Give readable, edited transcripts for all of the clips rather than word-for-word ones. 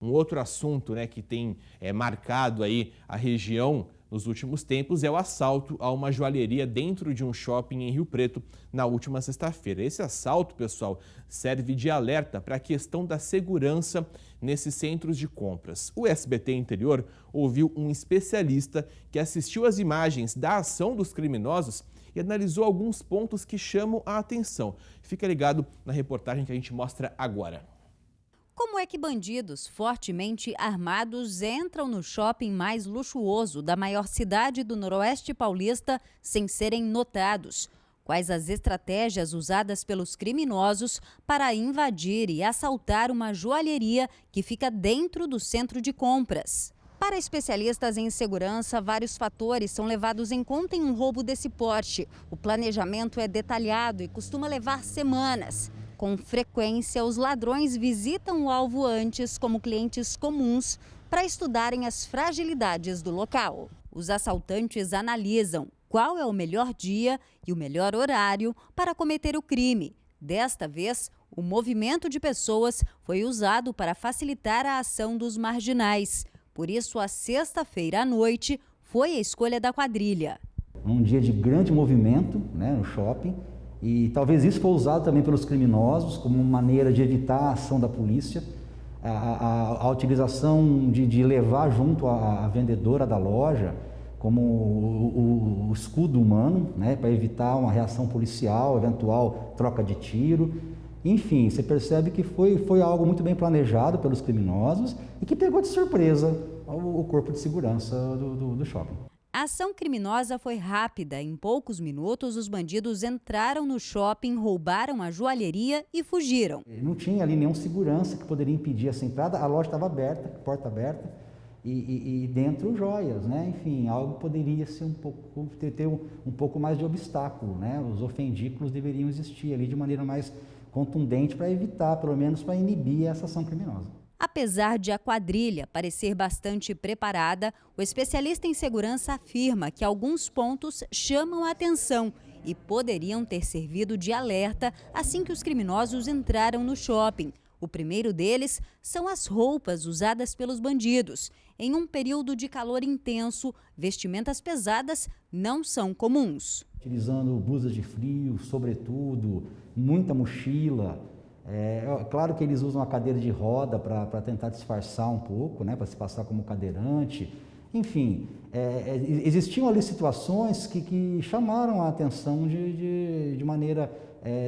Um outro assunto, né, que tem marcado aí a região nos últimos tempos é o assalto a uma joalheria dentro de um shopping em Rio Preto na última sexta-feira. Esse assalto, pessoal, serve de alerta para a questão da segurança nesses centros de compras. O SBT Interior ouviu um especialista que assistiu às imagens da ação dos criminosos e analisou alguns pontos que chamam a atenção. Fica ligado na reportagem que a gente mostra agora. Como é que bandidos fortemente armados entram no shopping mais luxuoso da maior cidade do Noroeste Paulista sem serem notados? Quais as estratégias usadas pelos criminosos para invadir e assaltar uma joalheria que fica dentro do centro de compras? Para especialistas em segurança, vários fatores são levados em conta em um roubo desse porte. O planejamento é detalhado e costuma levar semanas. Com frequência, os ladrões visitam o alvo antes como clientes comuns para estudarem as fragilidades do local. Os assaltantes analisam qual é o melhor dia e o melhor horário para cometer o crime. Desta vez, o movimento de pessoas foi usado para facilitar a ação dos marginais. Por isso, a sexta-feira à noite foi a escolha da quadrilha. Um dia de grande movimento, né, no shopping. E talvez isso foi usado também pelos criminosos como uma maneira de evitar a ação da polícia, a utilização de levar junto a vendedora da loja como o escudo humano, né, para evitar uma reação policial, eventual troca de tiro. Enfim, você percebe que foi algo muito bem planejado pelos criminosos e que pegou de surpresa o corpo de segurança do shopping. A ação criminosa foi rápida. Em poucos minutos, os bandidos entraram no shopping, roubaram a joalheria e fugiram. Não tinha ali nenhum segurança que poderia impedir essa entrada. A loja estava aberta, porta aberta, e dentro joias, né? Enfim, algo poderia ser ter um pouco mais de obstáculo, né? Os ofendículos deveriam existir ali de maneira mais contundente para evitar, pelo menos para inibir essa ação criminosa. Apesar de a quadrilha parecer bastante preparada, o especialista em segurança afirma que alguns pontos chamam a atenção e poderiam ter servido de alerta assim que os criminosos entraram no shopping. O primeiro deles são as roupas usadas pelos bandidos. Em um período de calor intenso, vestimentas pesadas não são comuns. Utilizando blusas de frio, sobretudo, muita mochila. Claro que eles usam a cadeira de roda para tentar disfarçar um pouco, né, para se passar como cadeirante. Enfim, existiam ali situações que chamaram a atenção de maneira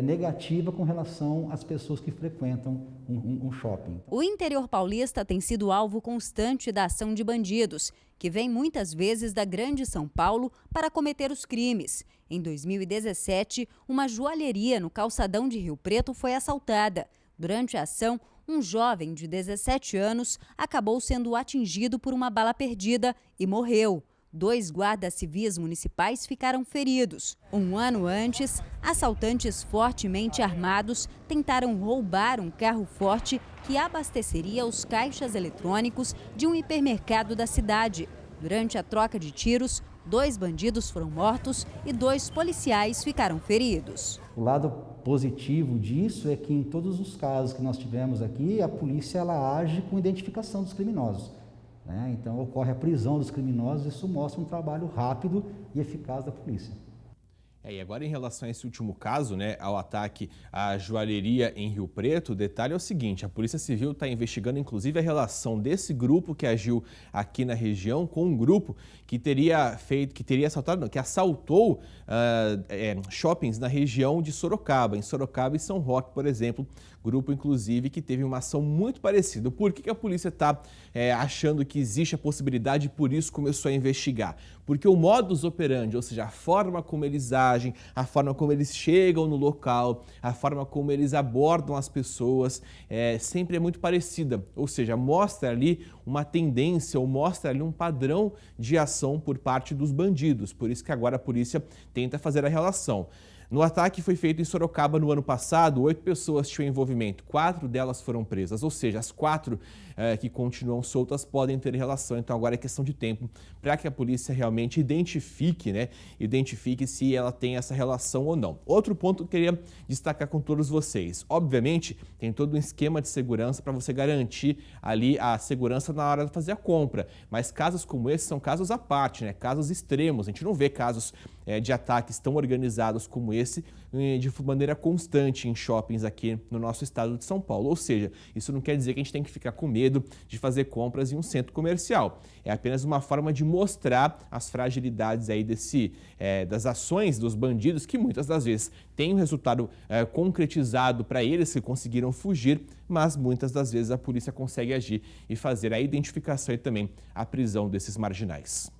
negativa com relação às pessoas que frequentam um shopping. O interior paulista tem sido alvo constante da ação de bandidos, que vêm muitas vezes da Grande São Paulo para cometer os crimes. Em 2017, uma joalheria no calçadão de Rio Preto foi assaltada. Durante a ação, um jovem de 17 anos acabou sendo atingido por uma bala perdida e morreu. 2 guardas civis municipais ficaram feridos. Um ano antes, assaltantes fortemente armados tentaram roubar um carro forte que abasteceria os caixas eletrônicos de um hipermercado da cidade. Durante a troca de tiros, 2 bandidos foram mortos e 2 policiais ficaram feridos. O lado positivo disso é que em todos os casos que nós tivemos aqui, a polícia ela age com identificação dos criminosos. Então ocorre a prisão dos criminosos, isso mostra um trabalho rápido e eficaz da polícia. E agora em relação a esse último caso, né, ao ataque à joalheria em Rio Preto, o detalhe é o seguinte: a Polícia Civil está investigando inclusive a relação desse grupo que agiu aqui na região com um grupo que assaltou shoppings na região de Sorocaba, em Sorocaba e São Roque, por exemplo, grupo inclusive que teve uma ação muito parecida. Por que a polícia está achando que existe a possibilidade e por isso começou a investigar? Porque o modus operandi, ou seja, a forma como eles agem, a forma como eles chegam no local, a forma como eles abordam as pessoas, sempre é muito parecida. Ou seja, mostra ali uma tendência ou mostra ali um padrão de ação por parte dos bandidos. Por isso que agora a polícia tenta fazer a relação. No ataque que foi feito em Sorocaba no ano passado, 8 pessoas tinham envolvimento, 4 delas foram presas, ou seja, as 4 que continuam soltas podem ter relação. Então agora é questão de tempo para que a polícia realmente identifique, né? Identifique se ela tem essa relação ou não. Outro ponto que eu queria destacar com todos vocês. Obviamente, tem todo um esquema de segurança para você garantir ali a segurança na hora de fazer a compra. Mas casos como esse são casos à parte, né? Casos extremos. A gente não vê casos de ataques tão organizados como esse de maneira constante em shoppings aqui no nosso estado de São Paulo. Ou seja, isso não quer dizer que a gente tem que ficar com medo de fazer compras em um centro comercial. É apenas uma forma de mostrar as fragilidades aí das ações dos bandidos, que muitas das vezes têm um resultado concretizado para eles que conseguiram fugir, mas muitas das vezes a polícia consegue agir e fazer a identificação e também a prisão desses marginais.